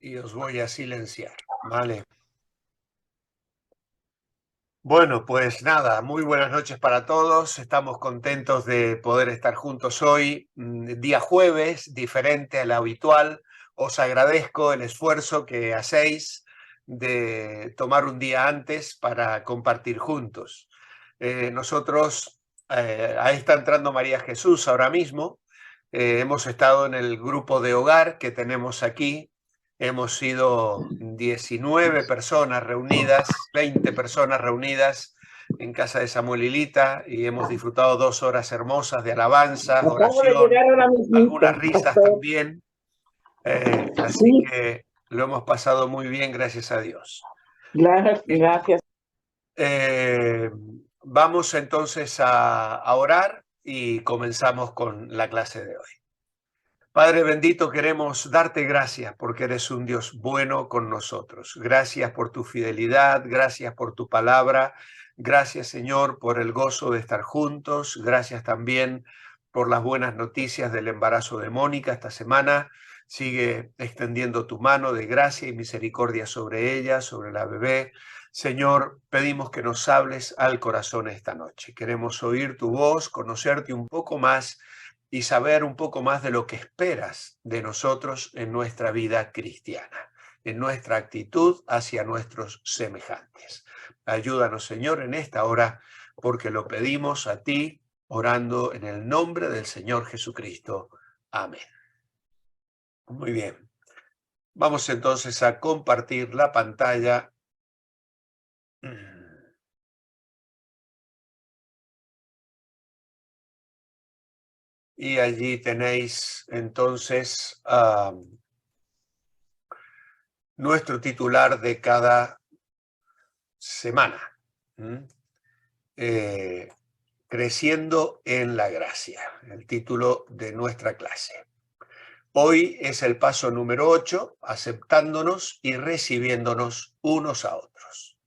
y os voy a silenciar, ¿vale? Bueno, pues nada, muy buenas noches para todos. Estamos contentos de poder estar juntos hoy, día jueves, diferente a lo habitual. Os agradezco el esfuerzo que hacéis de tomar un día antes para compartir juntos. Nosotros, ahí está entrando María Jesús ahora mismo. Hemos estado en el grupo de hogar que tenemos aquí. Hemos sido 19 personas reunidas, 20 personas reunidas en casa de Samuel y Lita, y hemos disfrutado 2 horas hermosas de alabanza, Acabo de oración, llegar ahora mismito, algunas risas pastor. también. Así Sí, que lo hemos pasado muy bien, gracias a Dios. gracias. Eh, Vamos entonces a orar y comenzamos con la clase de hoy. Padre bendito, queremos darte gracias porque eres un Dios bueno con nosotros. Gracias por tu fidelidad, gracias por tu palabra, gracias Señor por el gozo de estar juntos, gracias también por las buenas noticias del embarazo de Mónica esta semana. Sigue extendiendo tu mano de gracia y misericordia sobre ella, sobre la bebé. Señor, pedimos que nos hables al corazón esta noche. Queremos oír tu voz, conocerte un poco más y saber un poco más de lo que esperas de nosotros en nuestra vida cristiana, en nuestra actitud hacia nuestros semejantes. Ayúdanos, Señor, en esta hora, porque lo pedimos a ti, orando en el nombre del Señor Jesucristo. Amén. Muy bien. Vamos entonces a compartir la pantalla. Y allí tenéis entonces nuestro titular de cada semana. Creciendo en la gracia, el título de nuestra clase. Hoy es el paso número 8, aceptándonos y recibiéndonos unos a otros.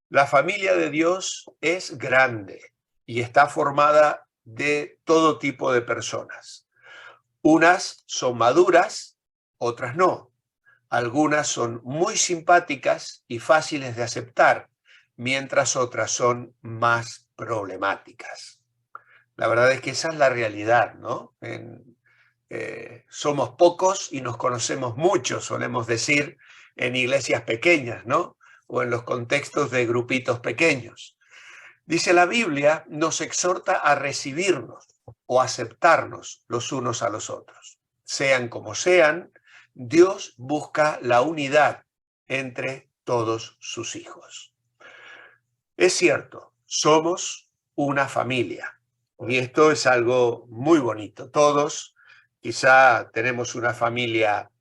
La familia de Dios es grande y está formada de todo tipo de personas. Unas son maduras, otras no. Algunas son muy simpáticas y fáciles de aceptar, mientras otras son más problemáticas. La verdad es que esa es la realidad, ¿no? Somos pocos y nos conocemos mucho, solemos decir, en iglesias pequeñas, ¿no? O en los contextos de grupitos pequeños. Dice la Biblia, nos exhorta a recibirnos o aceptarnos los unos a los otros. Sean como sean, Dios busca la unidad entre todos sus hijos. Es cierto, somos una familia y esto es algo muy bonito. Todos quizá tenemos una familia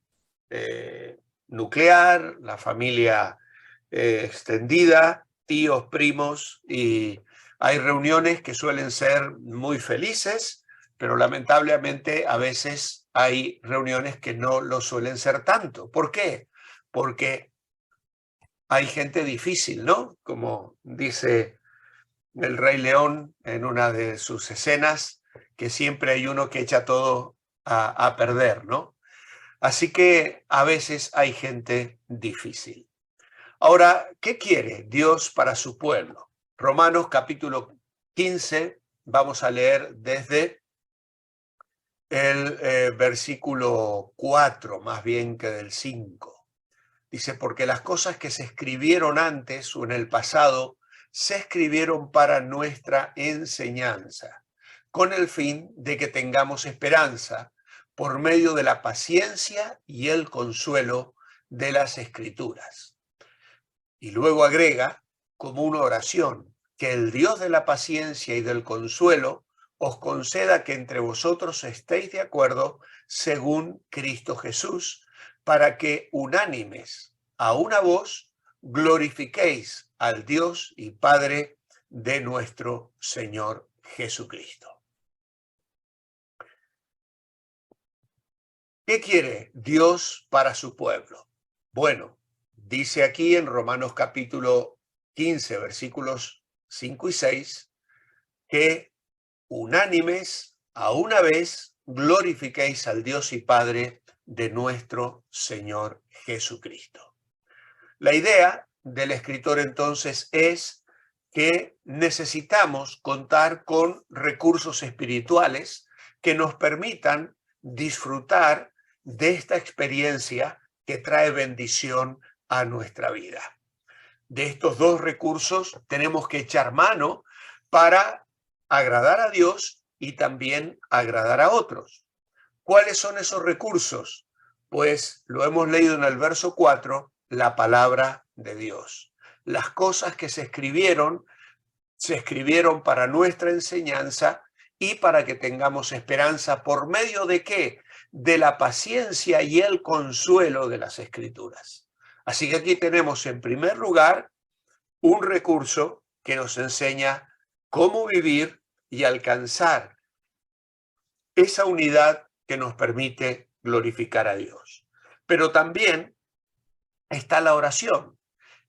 nuclear, la familia extendida, tíos, primos, y hay reuniones que suelen ser muy felices, pero lamentablemente a veces hay reuniones que no lo suelen ser tanto. ¿Por qué? Porque hay gente difícil, ¿no? Como dice el Rey León en una de sus escenas, que siempre hay uno que echa todo a perder, ¿no? Así que a veces hay gente difícil. Ahora, ¿qué quiere Dios para su pueblo? Romanos capítulo 15, vamos a leer desde el versículo 4, más bien que del 5. Dice, porque las cosas que se escribieron antes o en el pasado se escribieron para nuestra enseñanza, con el fin de que tengamos esperanza por medio de la paciencia y el consuelo de las Escrituras. Y luego agrega, como una oración, que el Dios de la paciencia y del consuelo os conceda que entre vosotros estéis de acuerdo según Cristo Jesús, para que unánimes a una voz glorifiquéis al Dios y Padre de nuestro Señor Jesucristo. ¿Qué quiere Dios para su pueblo? Bueno, dice aquí en Romanos capítulo 15, versículos 5 y 6, que unánimes a una vez glorifiquéis al Dios y Padre de nuestro Señor Jesucristo. La idea del escritor entonces es que necesitamos contar con recursos espirituales que nos permitan disfrutar de esta experiencia que trae bendición a nuestra vida. De estos dos recursos tenemos que echar mano para agradar a Dios y también agradar a otros. ¿Cuáles son esos recursos? Pues lo hemos leído en el verso 4, la palabra de Dios. Las cosas que se escribieron para nuestra enseñanza y para que tengamos esperanza. ¿Por medio de qué? De la paciencia y el consuelo de las Escrituras. Así que aquí tenemos en primer lugar un recurso que nos enseña cómo vivir y alcanzar esa unidad que nos permite glorificar a Dios. Pero también está la oración.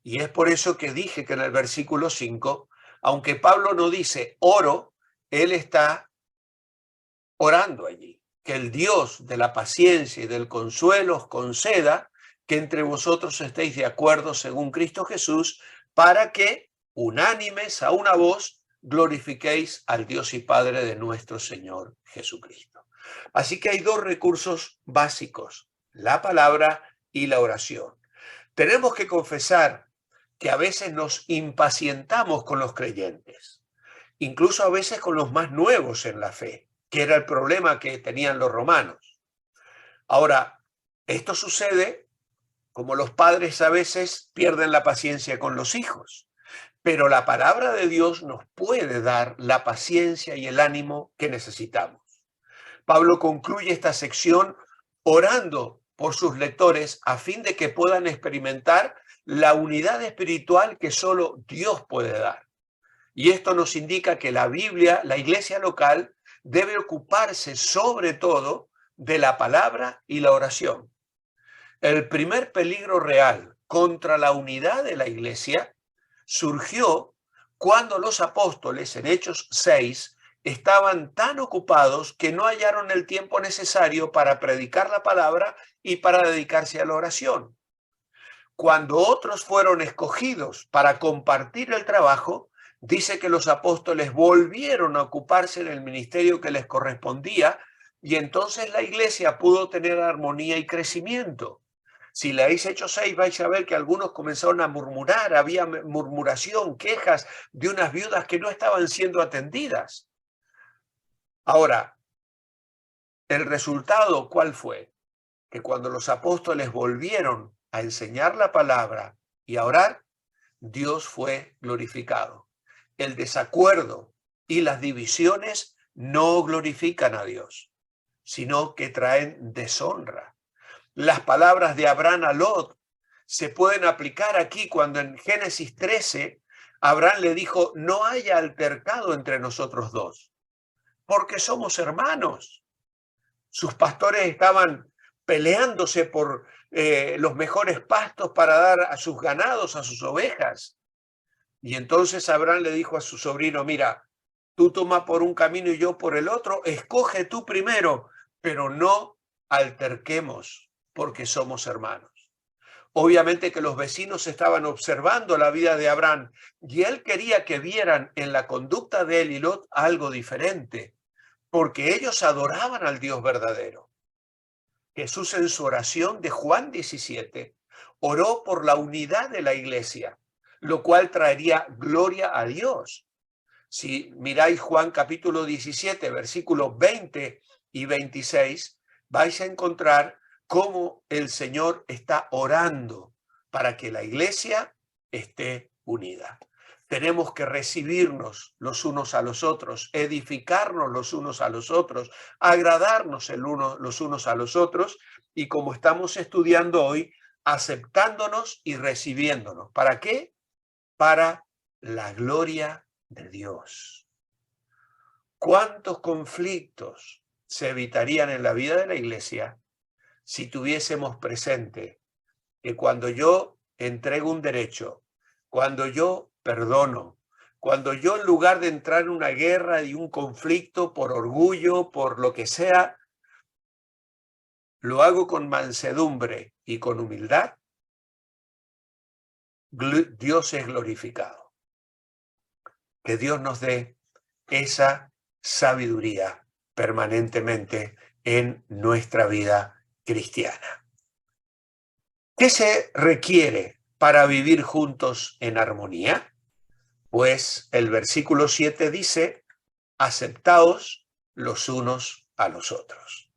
Y es por eso que dije que en el versículo 5, aunque Pablo no dice oro, él está orando allí. Que el Dios de la paciencia y del consuelo os conceda que entre vosotros estéis de acuerdo según Cristo Jesús, para que, unánimes a una voz, glorifiquéis al Dios y Padre de nuestro Señor Jesucristo. Así que hay dos recursos básicos, la palabra y la oración. Tenemos que confesar que a veces nos impacientamos con los creyentes, incluso a veces con los más nuevos en la fe, que era el problema que tenían los romanos. Ahora, esto sucede como los padres a veces pierden la paciencia con los hijos, pero la palabra de Dios nos puede dar la paciencia y el ánimo que necesitamos. Pablo concluye esta sección orando por sus lectores a fin de que puedan experimentar la unidad espiritual que solo Dios puede dar. Y esto nos indica que la Biblia, la iglesia local, debe ocuparse sobre todo de la palabra y la oración. El primer peligro real contra la unidad de la iglesia surgió cuando los apóstoles en Hechos 6 estaban tan ocupados que no hallaron el tiempo necesario para predicar la palabra y para dedicarse a la oración. Cuando otros fueron escogidos para compartir el trabajo, dice que los apóstoles volvieron a ocuparse en el ministerio que les correspondía y entonces la iglesia pudo tener armonía y crecimiento. Si leéis Hechos 6 vais a ver que algunos comenzaron a murmurar, había murmuración, quejas de unas viudas que no estaban siendo atendidas. Ahora, ¿el resultado cuál fue? Que cuando los apóstoles volvieron a enseñar la palabra y a orar, Dios fue glorificado. El desacuerdo y las divisiones no glorifican a Dios, sino que traen deshonra. Las palabras de Abraham a Lot se pueden aplicar aquí cuando en Génesis 13 Abraham le dijo, no haya altercado entre nosotros dos, porque somos hermanos. Sus pastores estaban peleándose por los mejores pastos para dar a sus ganados, a sus ovejas. Y entonces Abraham le dijo a su sobrino, mira, tú toma por un camino y yo por el otro, escoge tú primero, pero no alterquemos porque somos hermanos. Obviamente que los vecinos estaban observando la vida de Abraham y él quería que vieran en la conducta de él y Lot algo diferente, porque ellos adoraban al Dios verdadero. Jesús en su oración de Juan 17 oró por la unidad de la iglesia, lo cual traería gloria a Dios. Si miráis Juan capítulo 17, versículos 20 y 26, vais a encontrar cómo el Señor está orando para que la iglesia esté unida. Tenemos que recibirnos los unos a los otros, edificarnos los unos a los otros, agradarnos los unos a los otros y como estamos estudiando hoy, aceptándonos y recibiéndonos. ¿Para qué? Para la gloria de Dios. ¿Cuántos conflictos se evitarían en la vida de la iglesia si tuviésemos presente que cuando yo entrego un derecho, cuando yo perdono, cuando yo en lugar de entrar en una guerra y un conflicto por orgullo, por lo que sea, lo hago con mansedumbre y con humildad, Dios es glorificado. Que Dios nos dé esa sabiduría permanentemente en nuestra vida cristiana. ¿Qué se requiere para vivir juntos en armonía? Pues el versículo 7 dice, aceptaos los unos a los otros.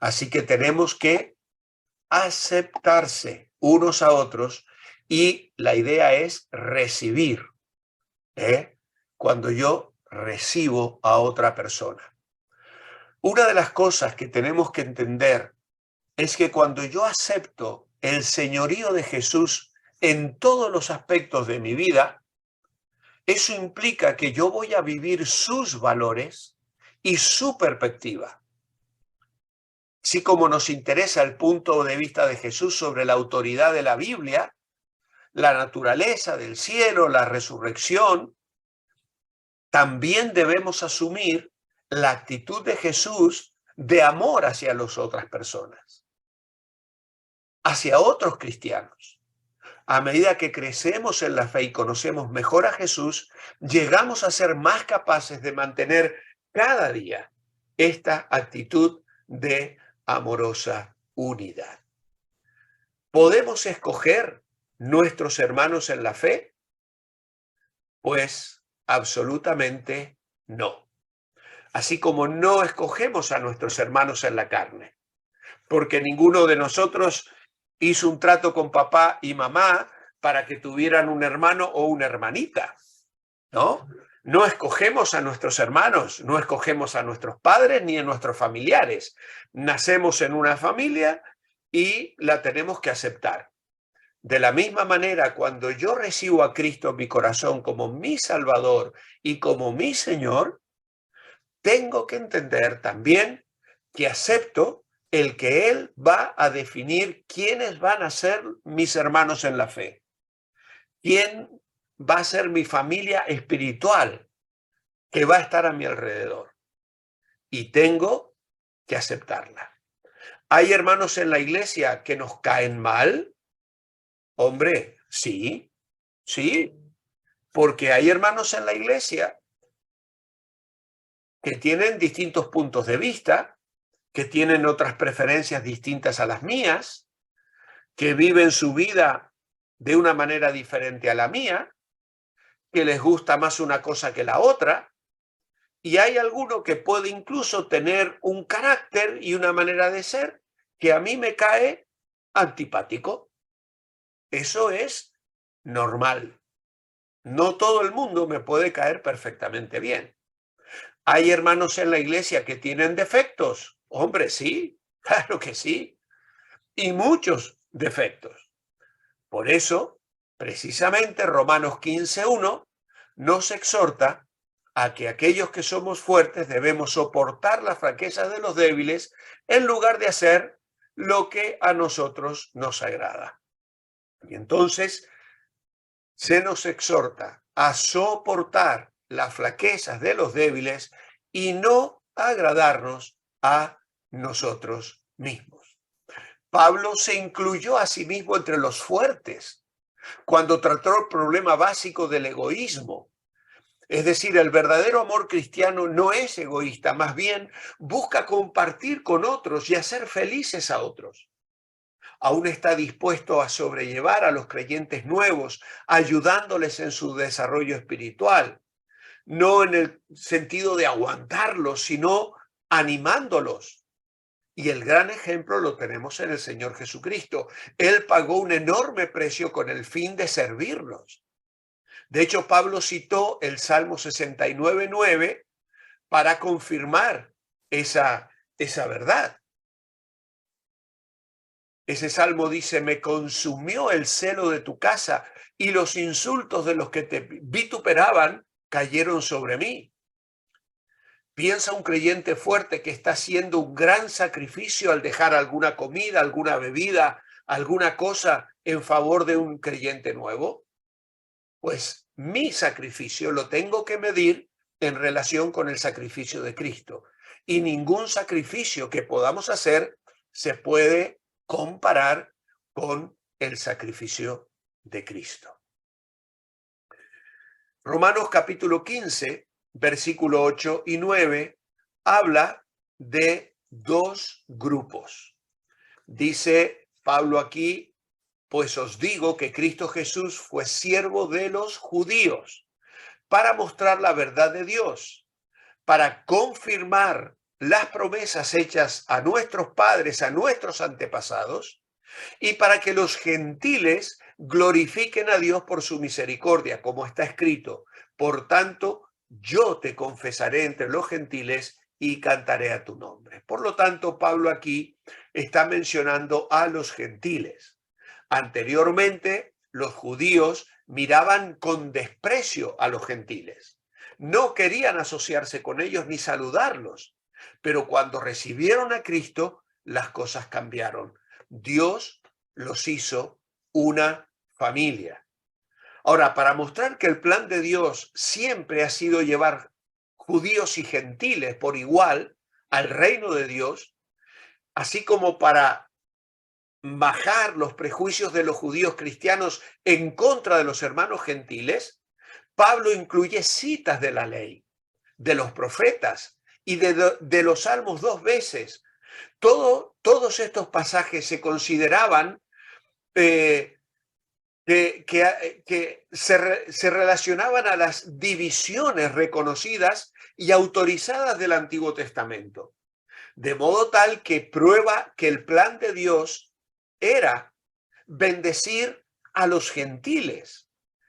Así que tenemos que aceptarse unos a otros y la idea es recibir, cuando yo recibo a otra persona. Una de las cosas que tenemos que entender es que cuando yo acepto el señorío de Jesús en todos los aspectos de mi vida, eso implica que yo voy a vivir sus valores y su perspectiva. Así como nos interesa el punto de vista de Jesús sobre la autoridad de la Biblia, la naturaleza del cielo, la resurrección, también debemos asumir la actitud de Jesús de amor hacia las otras personas, hacia otros cristianos. A medida que crecemos en la fe y conocemos mejor a Jesús, llegamos a ser más capaces de mantener cada día esta actitud de amorosa unidad. ¿Podemos escoger nuestros hermanos en la fe? Pues absolutamente no. Así como no escogemos a nuestros hermanos en la carne, porque ninguno de nosotros hizo un trato con papá y mamá para que tuvieran un hermano o una hermanita, ¿no? No escogemos a nuestros hermanos, no escogemos a nuestros padres ni a nuestros familiares. Nacemos en una familia y la tenemos que aceptar. De la misma manera, cuando yo recibo a Cristo en mi corazón como mi Salvador y como mi Señor, tengo que entender también que acepto el que Él va a definir quiénes van a ser mis hermanos en la fe, quién va a ser mi familia espiritual que va a estar a mi alrededor. Y tengo que aceptarla. ¿Hay hermanos en la iglesia que nos caen mal? Hombre, sí, porque hay hermanos en la iglesia que tienen distintos puntos de vista, que tienen otras preferencias distintas a las mías, que viven su vida de una manera diferente a la mía, que les gusta más una cosa que la otra, y hay alguno que puede incluso tener un carácter y una manera de ser que a mí me cae antipático. Eso es normal. No todo el mundo me puede caer perfectamente bien. ¿Hay hermanos en la iglesia que tienen defectos? Hombre, sí, claro que sí. Y muchos defectos. Por eso, precisamente, Romanos 15:1 nos exhorta a que aquellos que somos fuertes debemos soportar las fraquezas de los débiles en lugar de hacer lo que a nosotros nos agrada. Y entonces se nos exhorta a soportar las flaquezas de los débiles y no agradarnos a nosotros mismos. Pablo se incluyó a sí mismo entre los fuertes cuando trató el problema básico del egoísmo. Es decir, el verdadero amor cristiano no es egoísta, más bien busca compartir con otros y hacer felices a otros. Aún está dispuesto a sobrellevar a los creyentes nuevos, ayudándoles en su desarrollo espiritual, no en el sentido de aguantarlos, sino animándolos. Y el gran ejemplo lo tenemos en el Señor Jesucristo. Él pagó un enorme precio con el fin de servirlos. De hecho, Pablo citó el Salmo 69:9 para confirmar esa verdad. Ese salmo dice, me consumió el celo de tu casa y los insultos de los que te vituperaban cayeron sobre mí. Piensa un creyente fuerte que está haciendo un gran sacrificio al dejar alguna comida, alguna bebida, alguna cosa en favor de un creyente nuevo. Pues mi sacrificio lo tengo que medir en relación con el sacrificio de Cristo. Y ningún sacrificio que podamos hacer se puede comparar con el sacrificio de Cristo. Romanos capítulo 15, versículo 8 y 9, habla de dos grupos. Dice Pablo aquí, pues os digo que Cristo Jesús fue siervo de los judíos para mostrar la verdad de Dios, para confirmar las promesas hechas a nuestros padres, a nuestros antepasados, y para que los gentiles glorifiquen a Dios por su misericordia, como está escrito. Por tanto, yo te confesaré entre los gentiles y cantaré a tu nombre. Por lo tanto, Pablo aquí está mencionando a los gentiles. Anteriormente, los judíos miraban con desprecio a los gentiles. No querían asociarse con ellos ni saludarlos. Pero cuando recibieron a Cristo, las cosas cambiaron. Dios los hizo una familia. Ahora, para mostrar que el plan de Dios siempre ha sido llevar judíos y gentiles por igual al reino de Dios, así como para bajar los prejuicios de los judíos cristianos en contra de los hermanos gentiles, Pablo incluye citas de la ley, de los profetas y de los salmos 2 veces. Todos estos pasajes se consideraban que se relacionaban a las divisiones reconocidas y autorizadas del Antiguo Testamento. De modo tal que prueba que el plan de Dios era bendecir a los gentiles,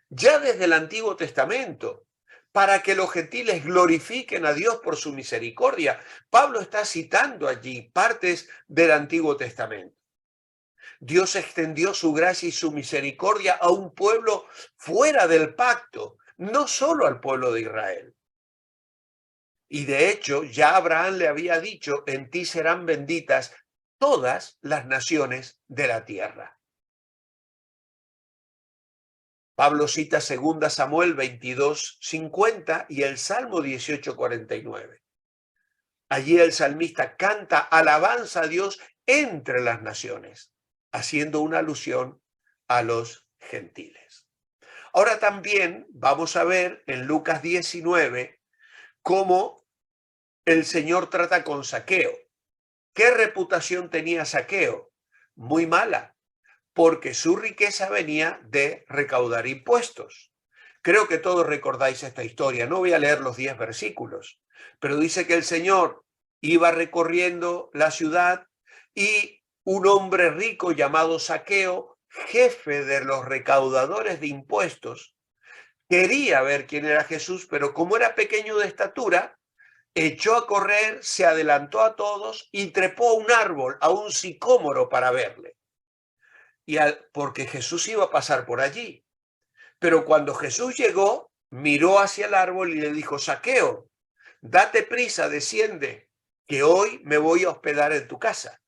ya desde el Antiguo Testamento, para que los gentiles glorifiquen a Dios por su misericordia. Pablo está citando allí partes del Antiguo Testamento. Dios extendió su gracia y su misericordia a un pueblo fuera del pacto, no solo al pueblo de Israel. Y de hecho, ya Abraham le había dicho, en ti serán benditas todas las naciones de la tierra. Pablo cita 2 Samuel 22:50 y el Salmo 18:49. Allí el salmista canta alabanza a Dios entre las naciones, haciendo una alusión a los gentiles. Ahora también vamos a ver en Lucas 19 cómo el Señor trata con Zaqueo. ¿Qué reputación tenía Zaqueo? Muy mala, porque su riqueza venía de recaudar impuestos. Creo que todos recordáis esta historia. No voy a leer los 10 versículos, pero dice que el Señor iba recorriendo la ciudad y un hombre rico llamado Zaqueo, jefe de los recaudadores de impuestos, quería ver quién era Jesús, pero como era pequeño de estatura, echó a correr, se adelantó a todos y trepó a un árbol, a un sicómoro para verle. Porque Jesús iba a pasar por allí. Pero cuando Jesús llegó, miró hacia el árbol y le dijo, Zaqueo, date prisa, desciende, que hoy me voy a hospedar en tu casa.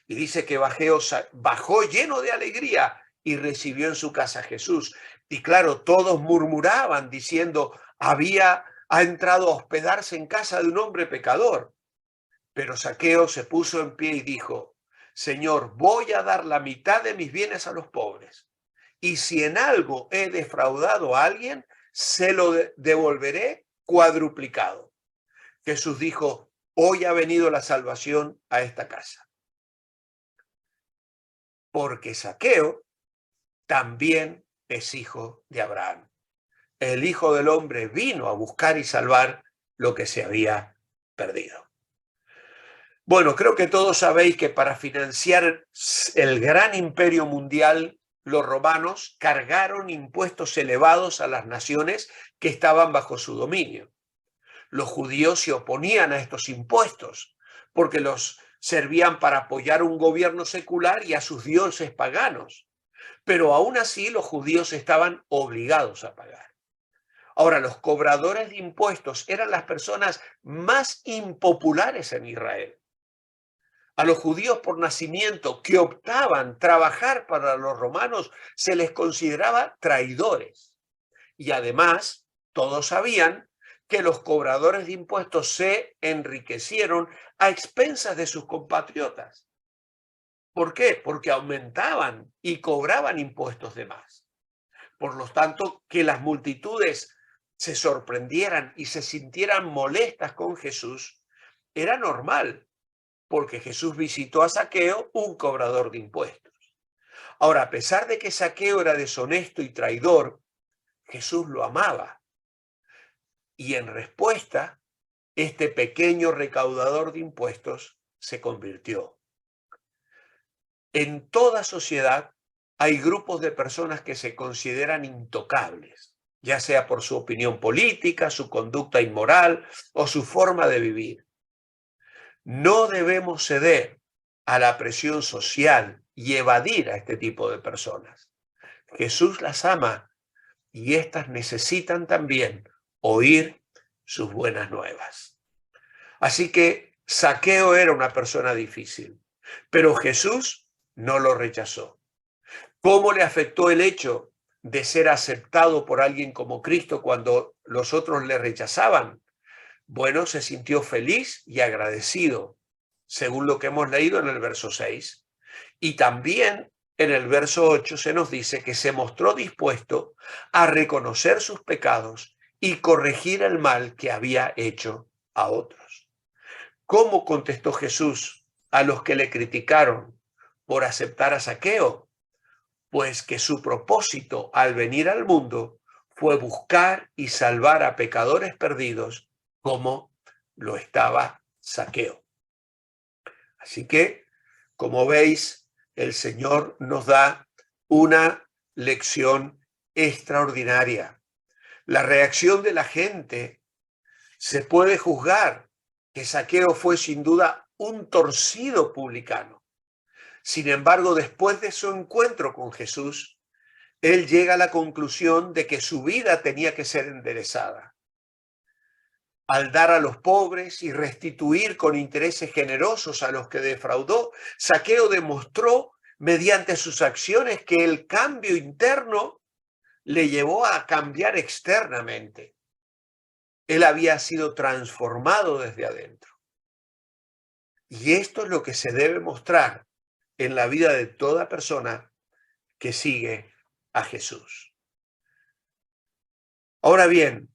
Y dice que bajó lleno de alegría y recibió en su casa a Jesús. Y claro, todos murmuraban diciendo, ha entrado a hospedarse en casa de un hombre pecador. Pero Zaqueo se puso en pie y dijo, Señor, voy a dar la mitad de mis bienes a los pobres. Y si en algo he defraudado a alguien, se lo devolveré cuadruplicado. Jesús dijo, hoy ha venido la salvación a esta casa. Porque Zaqueo también es hijo de Abraham. El Hijo del Hombre vino a buscar y salvar lo que se había perdido. Bueno, creo que todos sabéis que para financiar el gran imperio mundial, los romanos cargaron impuestos elevados a las naciones que estaban bajo su dominio. Los judíos se oponían a estos impuestos porque los servían para apoyar un gobierno secular y a sus dioses paganos. Pero aún así los judíos estaban obligados a pagar. Ahora, los cobradores de impuestos eran las personas más impopulares en Israel. A los judíos por nacimiento que optaban trabajar para los romanos se les consideraba traidores. Y además, todos sabían que los cobradores de impuestos se enriquecieron a expensas de sus compatriotas. ¿Por qué? Porque aumentaban y cobraban impuestos de más. Por lo tanto, que las multitudes se sorprendieran y se sintieran molestas con Jesús era normal, porque Jesús visitó a Zaqueo, un cobrador de impuestos. Ahora, a pesar de que Zaqueo era deshonesto y traidor, Jesús lo amaba. Y en respuesta, este pequeño recaudador de impuestos se convirtió. En toda sociedad hay grupos de personas que se consideran intocables, ya sea por su opinión política, su conducta inmoral o su forma de vivir. No debemos ceder a la presión social y evadir a este tipo de personas. Jesús las ama y éstas necesitan también oír sus buenas nuevas. Así que Zaqueo era una persona difícil, pero Jesús no lo rechazó. ¿Cómo le afectó el hecho de ser aceptado por alguien como Cristo cuando los otros le rechazaban? Bueno, se sintió feliz y agradecido, según lo que hemos leído en el verso 6. Y también en el verso 8 se nos dice que se mostró dispuesto a reconocer sus pecados y corregir el mal que había hecho a otros. ¿Cómo contestó Jesús a los que le criticaron por aceptar a Zaqueo? Pues que su propósito al venir al mundo fue buscar y salvar a pecadores perdidos como lo estaba Zaqueo. Así que, como veis, el Señor nos da una lección extraordinaria. La reacción de la gente se puede juzgar que Zaqueo fue sin duda un torcido publicano. Sin embargo, después de su encuentro con Jesús, él llega a la conclusión de que su vida tenía que ser enderezada. Al dar a los pobres y restituir con intereses generosos a los que defraudó, Zaqueo demostró mediante sus acciones que el cambio interno le llevó a cambiar externamente. Él había sido transformado desde adentro. Y esto es lo que se debe mostrar en la vida de toda persona que sigue a Jesús. Ahora bien,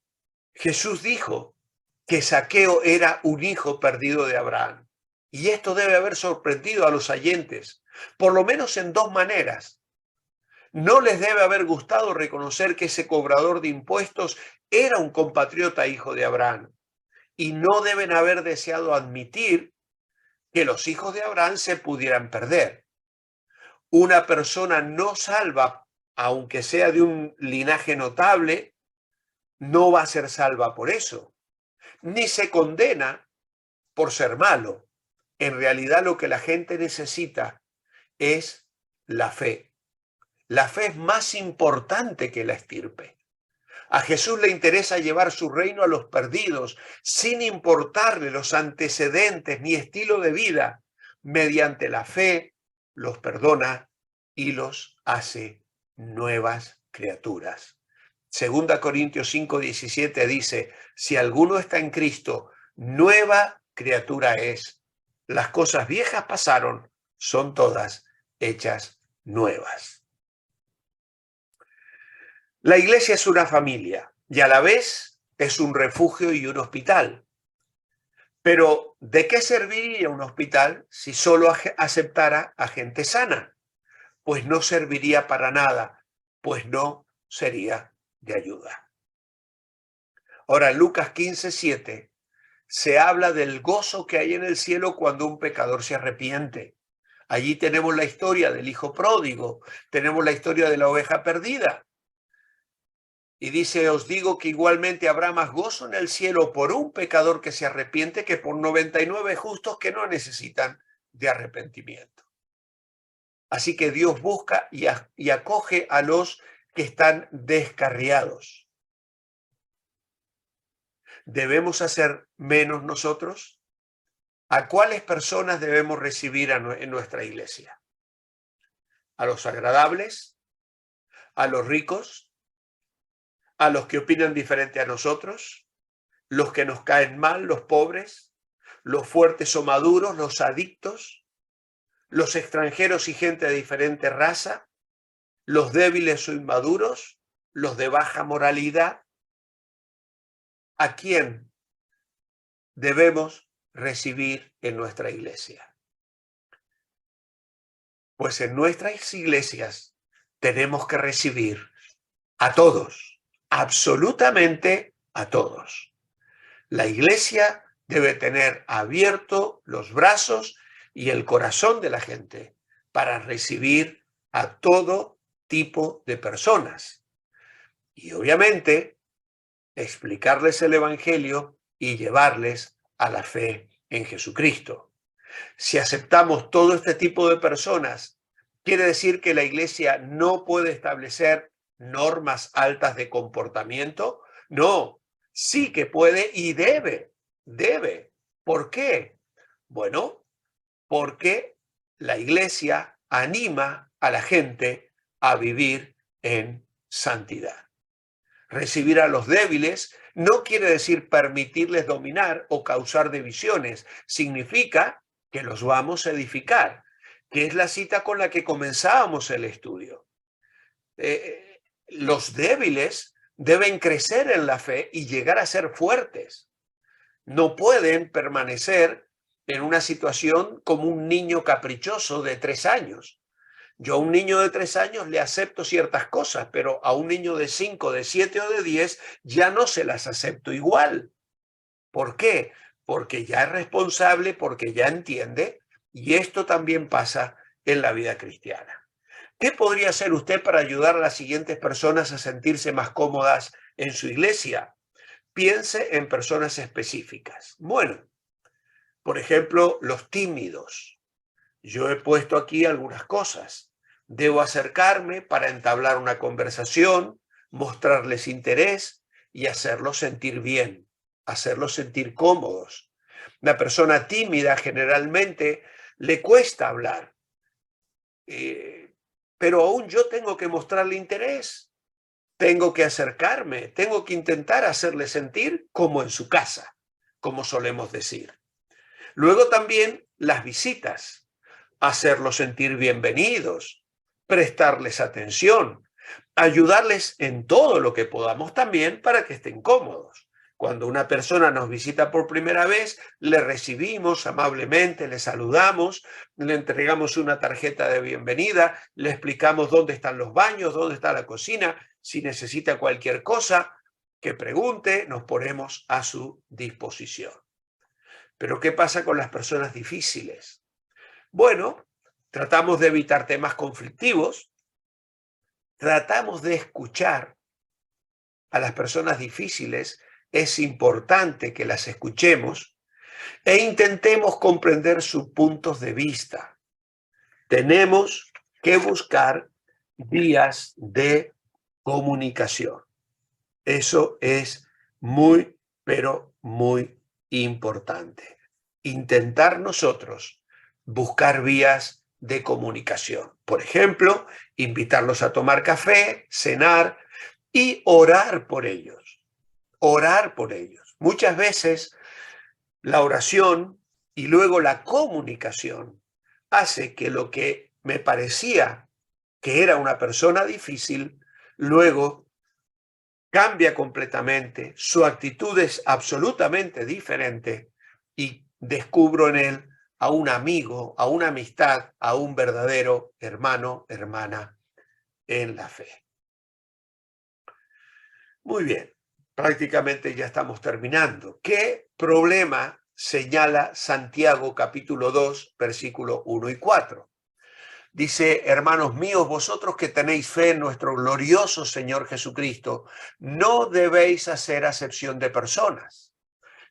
Jesús dijo que Zaqueo era un hijo perdido de Abraham. Y esto debe haber sorprendido a los oyentes, por lo menos en dos maneras. No les debe haber gustado reconocer que ese cobrador de impuestos era un compatriota hijo de Abraham. Y no deben haber deseado admitir que los hijos de Abraham se pudieran perder. Una persona no salva, aunque sea de un linaje notable, no va a ser salva por eso, ni se condena por ser malo. En realidad lo que la gente necesita es la fe. La fe es más importante que la estirpe. A Jesús le interesa llevar su reino a los perdidos, sin importarle los antecedentes ni estilo de vida. Mediante la fe los perdona y los hace nuevas criaturas. Segunda Corintios 5:17 dice, si alguno está en Cristo, nueva criatura es. Las cosas viejas pasaron, son todas hechas nuevas. La iglesia es una familia y a la vez es un refugio y un hospital. Pero, ¿de qué serviría un hospital si solo aceptara a gente sana? Pues no serviría para nada, pues no sería de ayuda. Ahora, en Lucas 15:7 se habla del gozo que hay en el cielo cuando un pecador se arrepiente. Allí tenemos la historia del hijo pródigo, tenemos la historia de la oveja perdida. Y dice, os digo que igualmente habrá más gozo en el cielo por un pecador que se arrepiente que por 99 justos que no necesitan de arrepentimiento. Así que Dios busca y acoge a los que están descarriados. ¿Debemos hacer menos nosotros? ¿A cuáles personas debemos recibir en nuestra iglesia? ¿A los agradables? ¿A los ricos? ¿A los que opinan diferente a nosotros? ¿Los que nos caen mal, los pobres? ¿Los fuertes o maduros, los adictos? los extranjeros y gente de diferente raza, los débiles o inmaduros, los de baja moralidad. ¿A quién debemos recibir en nuestra iglesia? Pues en nuestras iglesias tenemos que recibir a todos, absolutamente a todos. La iglesia debe tener abierto los brazos y el corazón de la gente para recibir a todo tipo de personas. Y obviamente explicarles el evangelio y llevarles a la fe en Jesucristo. Si aceptamos todo este tipo de personas, ¿quiere decir que la iglesia no puede establecer normas altas de comportamiento? No, sí que puede y debe. ¿Por qué? Bueno, porque la iglesia anima a la gente a vivir en santidad. Recibir a los débiles no quiere decir permitirles dominar o causar divisiones. Significa que los vamos a edificar, que es la cita con la que comenzábamos el estudio. Los débiles deben crecer en la fe y llegar a ser fuertes. No pueden permanecer en una situación como un niño caprichoso de 3 años. Yo a un niño de 3 años le acepto ciertas cosas, pero a un niño de 5, de 7 o de 10 ya no se las acepto igual. ¿Por qué? Porque ya es responsable, porque ya entiende, y esto también pasa en la vida cristiana. ¿Qué podría hacer usted para ayudar a las siguientes personas a sentirse más cómodas en su iglesia? Piense en personas específicas. Bueno, por ejemplo, los tímidos. Yo he puesto aquí algunas cosas. Debo acercarme para entablar una conversación, mostrarles interés y hacerlos sentir bien, hacerlos sentir cómodos. Una persona tímida generalmente le cuesta hablar, pero aún yo tengo que mostrarle interés, tengo que acercarme, tengo que intentar hacerle sentir como en su casa, como solemos decir. Luego también las visitas, hacerlos sentir bienvenidos, prestarles atención, ayudarles en todo lo que podamos también para que estén cómodos. Cuando una persona nos visita por primera vez, le recibimos amablemente, le saludamos, le entregamos una tarjeta de bienvenida, le explicamos dónde están los baños, dónde está la cocina, si necesita cualquier cosa que pregunte, nos ponemos a su disposición. Pero ¿qué pasa con las personas difíciles? Bueno, tratamos de evitar temas conflictivos, tratamos de escuchar a las personas difíciles, es importante que las escuchemos e intentemos comprender sus puntos de vista. Tenemos que buscar vías de comunicación. Eso es muy, pero muy importante. Intentar nosotros buscar vías de comunicación. Por ejemplo, invitarlos a tomar café, cenar y orar por ellos. Orar por ellos. Muchas veces la oración y luego la comunicación hace que lo que me parecía que era una persona difícil, luego cambia completamente, su actitud es absolutamente diferente y descubro en él a un amigo, a una amistad, a un verdadero hermano, hermana en la fe. Muy bien, prácticamente ya estamos terminando. ¿Qué problema señala Santiago capítulo 2, versículo 1 y 4? Dice, hermanos míos, vosotros que tenéis fe en nuestro glorioso Señor Jesucristo, no debéis hacer acepción de personas.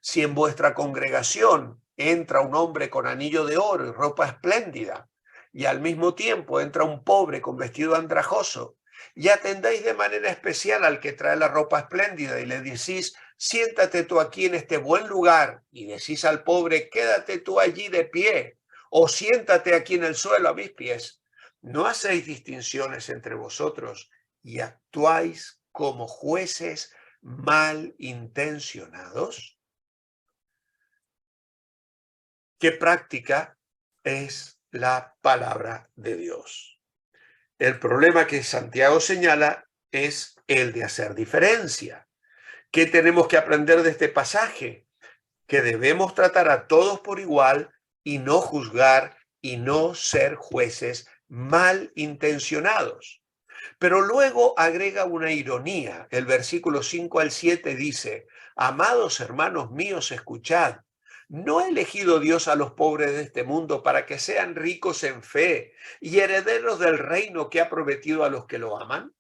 Si en vuestra congregación entra un hombre con anillo de oro y ropa espléndida, y al mismo tiempo entra un pobre con vestido andrajoso, y atendéis de manera especial al que trae la ropa espléndida y le decís, siéntate tú aquí en este buen lugar, y decís al pobre, quédate tú allí de pie, o siéntate aquí en el suelo a mis pies, ¿no hacéis distinciones entre vosotros y actuáis como jueces malintencionados? ¿Qué práctica es la palabra de Dios. El problema que Santiago señala es el de hacer diferencia. ¿Qué tenemos que aprender de este pasaje? Que debemos tratar a todos por igual y no juzgar y no ser jueces malintencionados. Pero luego agrega una ironía. El versículo 5 al 7 dice: amados hermanos míos, escuchad. ¿No ha elegido Dios a los pobres de este mundo para que sean ricos en fe y herederos del reino que ha prometido a los que lo aman?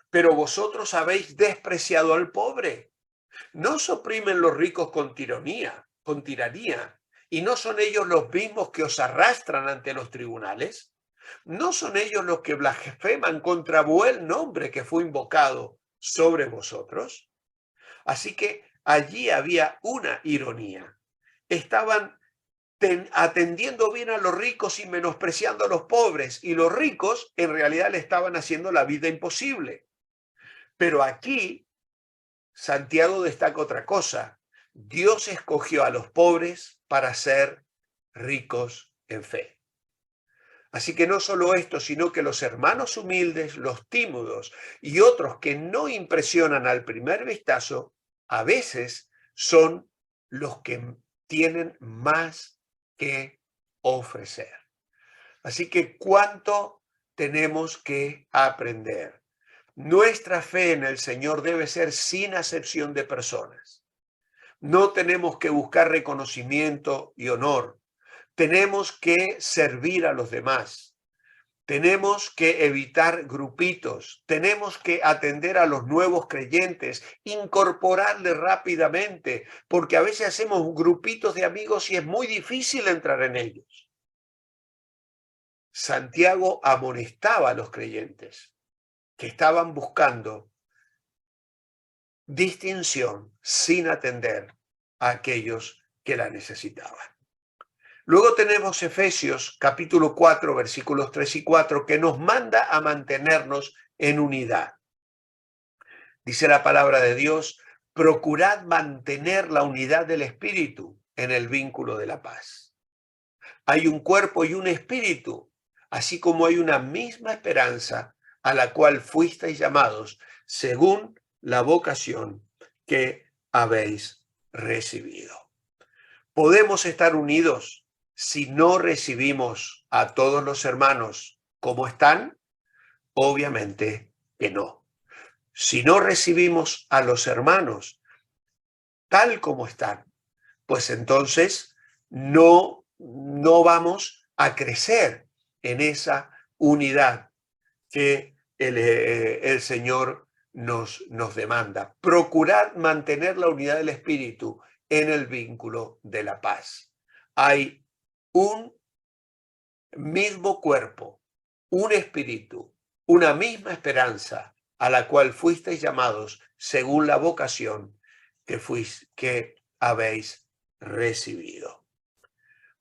Pero vosotros habéis despreciado al pobre. ¿No os oprimen los ricos con tiranía? ¿Y no son ellos los mismos que os arrastran ante los tribunales? ¿No son ellos los que blasfeman contra buen nombre que fue invocado sobre vosotros? Así que allí había una ironía. Estaban atendiendo bien a los ricos y menospreciando a los pobres, y los ricos en realidad le estaban haciendo la vida imposible. Pero aquí Santiago destaca otra cosa. Dios escogió a los pobres para ser ricos en fe. Así que no solo esto, sino que los hermanos humildes, los tímidos y otros que no impresionan al primer vistazo, a veces son los que tienen más que ofrecer. Así que ¿cuánto tenemos que aprender? Nuestra fe en el Señor debe ser sin acepción de personas. No tenemos que buscar reconocimiento y honor. Tenemos que servir a los demás. Tenemos que evitar grupitos. Tenemos que atender a los nuevos creyentes, incorporarles rápidamente, porque a veces hacemos grupitos de amigos y es muy difícil entrar en ellos. Santiago amonestaba a los creyentes que estaban buscando distinción sin atender a aquellos que la necesitaban. Luego tenemos Efesios capítulo 4, versículos 3 y 4, que nos manda a mantenernos en unidad. Dice la palabra de Dios: procurad mantener la unidad del espíritu en el vínculo de la paz. Hay un cuerpo y un espíritu, así como hay una misma esperanza a la cual fuisteis llamados según la vocación que habéis recibido. ¿Podemos estar unidos si no recibimos a todos los hermanos como están? Obviamente que no. Si no recibimos a los hermanos tal como están, pues entonces no vamos a crecer en esa unidad que el Señor nos demanda. Procurad mantener la unidad del espíritu en el vínculo de la paz. Hay un mismo cuerpo, un espíritu, una misma esperanza a la cual fuisteis llamados según la vocación que habéis recibido.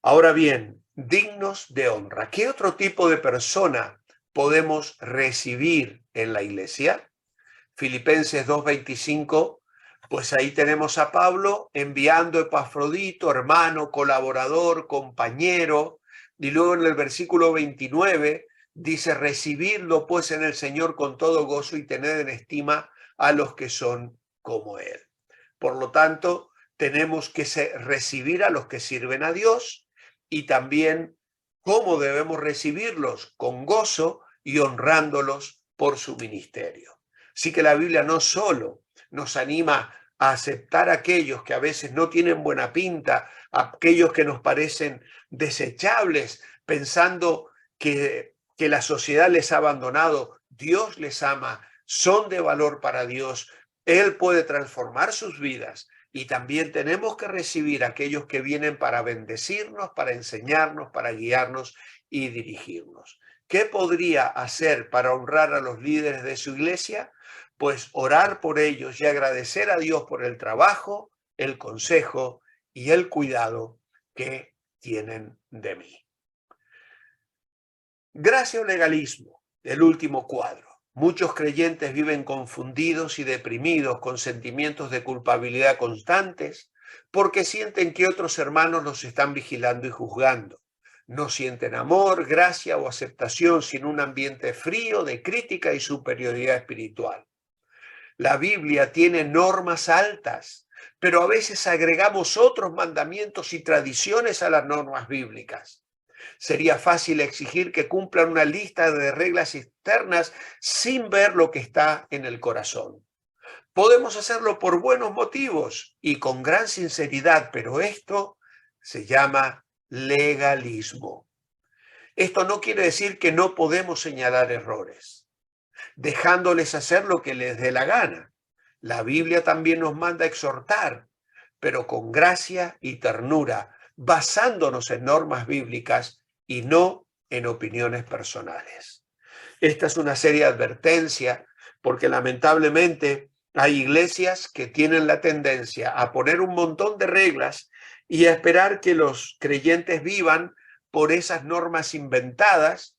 Ahora bien, dignos de honra. ¿Qué otro tipo de persona podemos recibir en la iglesia? Filipenses 2:25, pues ahí tenemos a Pablo enviando a Epafrodito, hermano, colaborador, compañero, y luego en el versículo 29 dice: recibidlo pues en el Señor con todo gozo y tened en estima a los que son como él. Por lo tanto, tenemos que recibir a los que sirven a Dios, y también cómo debemos recibirlos: con gozo y honrándolos por su ministerio. Así que la Biblia no solo nos anima a aceptar a aquellos que a veces no tienen buena pinta, a aquellos que nos parecen desechables, pensando que la sociedad les ha abandonado. Dios les ama, son de valor para Dios, Él puede transformar sus vidas. Y también tenemos que recibir a aquellos que vienen para bendecirnos, para enseñarnos, para guiarnos y dirigirnos. ¿Qué podría hacer para honrar a los líderes de su iglesia? Pues orar por ellos y agradecer a Dios por el trabajo, el consejo y el cuidado que tienen de mí. Gracia o legalismo, el último cuadro. Muchos creyentes viven confundidos y deprimidos con sentimientos de culpabilidad constantes porque sienten que otros hermanos los están vigilando y juzgando. No sienten amor, gracia o aceptación sin un ambiente frío de crítica y superioridad espiritual. La Biblia tiene normas altas, pero a veces agregamos otros mandamientos y tradiciones a las normas bíblicas. Sería fácil exigir que cumplan una lista de reglas externas sin ver lo que está en el corazón. Podemos hacerlo por buenos motivos y con gran sinceridad, pero esto se llama legalismo. Esto no quiere decir que no podemos señalar errores, dejándoles hacer lo que les dé la gana. La Biblia también nos manda a exhortar, pero con gracia y ternura, basándonos en normas bíblicas y no en opiniones personales. Esta es una seria advertencia porque lamentablemente hay iglesias que tienen la tendencia a poner un montón de reglas y a esperar que los creyentes vivan por esas normas inventadas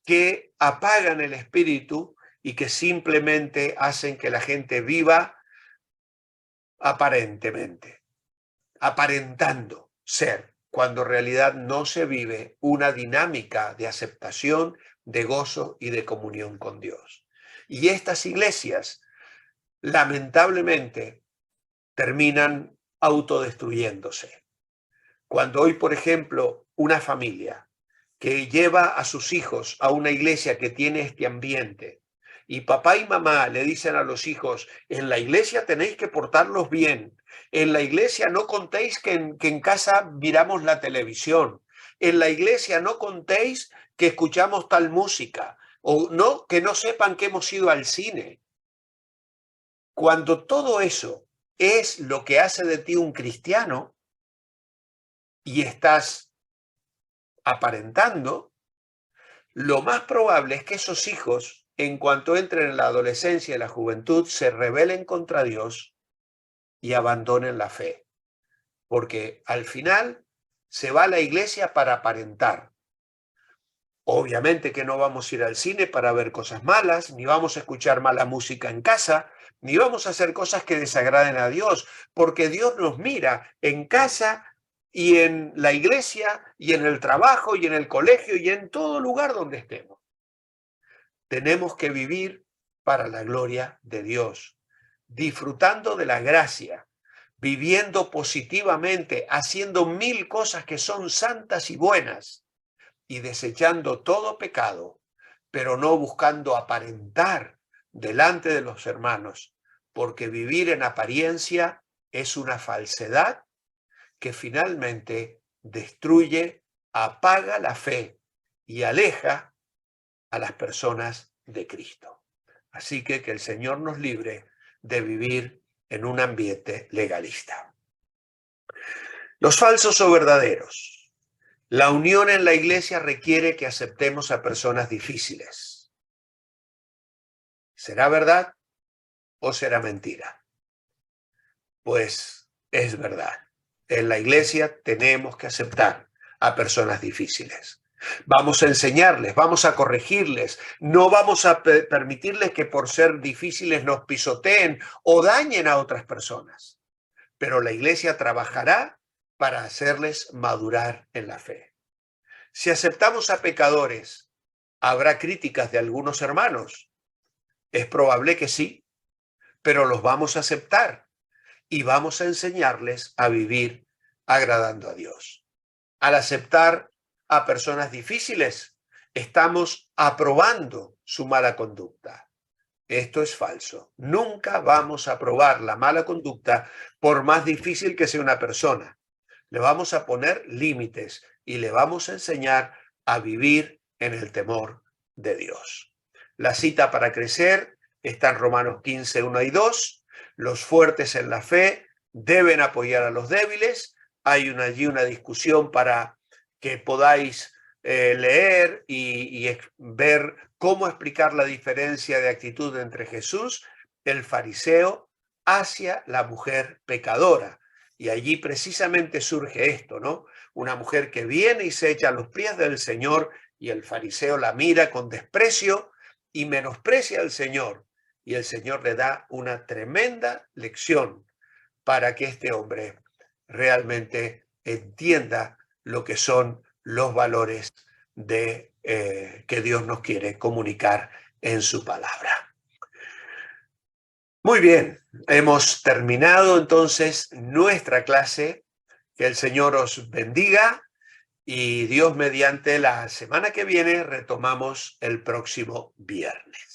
que apagan el espíritu y que simplemente hacen que la gente viva aparentemente, aparentando ser, cuando en realidad no se vive una dinámica de aceptación, de gozo y de comunión con Dios. Y estas iglesias, lamentablemente, terminan autodestruyéndose. Cuando hoy, por ejemplo, una familia que lleva a sus hijos a una iglesia que tiene este ambiente y papá y mamá le dicen a los hijos, en la iglesia tenéis que portarlos bien, en la iglesia no contéis que en casa miramos la televisión, en la iglesia no contéis que escuchamos tal música, o no, que no sepan que hemos ido al cine. Cuando todo eso es lo que hace de ti un cristiano y estás aparentando, lo más probable es que esos hijos, en cuanto entren en la adolescencia y la juventud, se rebelen contra Dios y abandonen la fe. Porque al final se va a la iglesia para aparentar. Obviamente que no vamos a ir al cine para ver cosas malas, ni vamos a escuchar mala música en casa, ni vamos a hacer cosas que desagraden a Dios, porque Dios nos mira en casa y en la iglesia y en el trabajo y en el colegio y en todo lugar donde estemos. Tenemos que vivir para la gloria de Dios, disfrutando de la gracia, viviendo positivamente, haciendo 1000 cosas que son santas y buenas y desechando todo pecado, pero no buscando aparentar delante de los hermanos, porque vivir en apariencia es una falsedad que finalmente destruye, apaga la fe y aleja a las personas de Cristo. Así que el Señor nos libre de vivir en un ambiente legalista. Los falsos o verdaderos. La unión en la iglesia requiere que aceptemos a personas difíciles. ¿Será verdad o será mentira? Pues es verdad. En la iglesia tenemos que aceptar a personas difíciles. Vamos a enseñarles, vamos a corregirles, no vamos a permitirles que por ser difíciles nos pisoteen o dañen a otras personas. Pero la iglesia trabajará para hacerles madurar en la fe. Si aceptamos a pecadores, ¿habrá críticas de algunos hermanos? Es probable que sí, pero los vamos a aceptar y vamos a enseñarles a vivir agradando a Dios. Al aceptar a personas difíciles, estamos aprobando su mala conducta. Esto es falso. Nunca vamos a aprobar la mala conducta por más difícil que sea una persona. Le vamos a poner límites y le vamos a enseñar a vivir en el temor de Dios. La cita para crecer está en Romanos 15, 1 y 2. Los fuertes en la fe deben apoyar a los débiles. Hay allí una discusión para que podáis leer y ver cómo explicar la diferencia de actitud entre Jesús, el fariseo, hacia la mujer pecadora. Y allí precisamente surge esto, ¿no? Una mujer que viene y se echa a los pies del Señor y el fariseo la mira con desprecio y menosprecia al Señor. Y el Señor le da una tremenda lección para que este hombre realmente entienda lo que son los valores que Dios nos quiere comunicar en su palabra. Muy bien, hemos terminado entonces nuestra clase. Que el Señor os bendiga y Dios mediante la semana que viene retomamos el próximo viernes.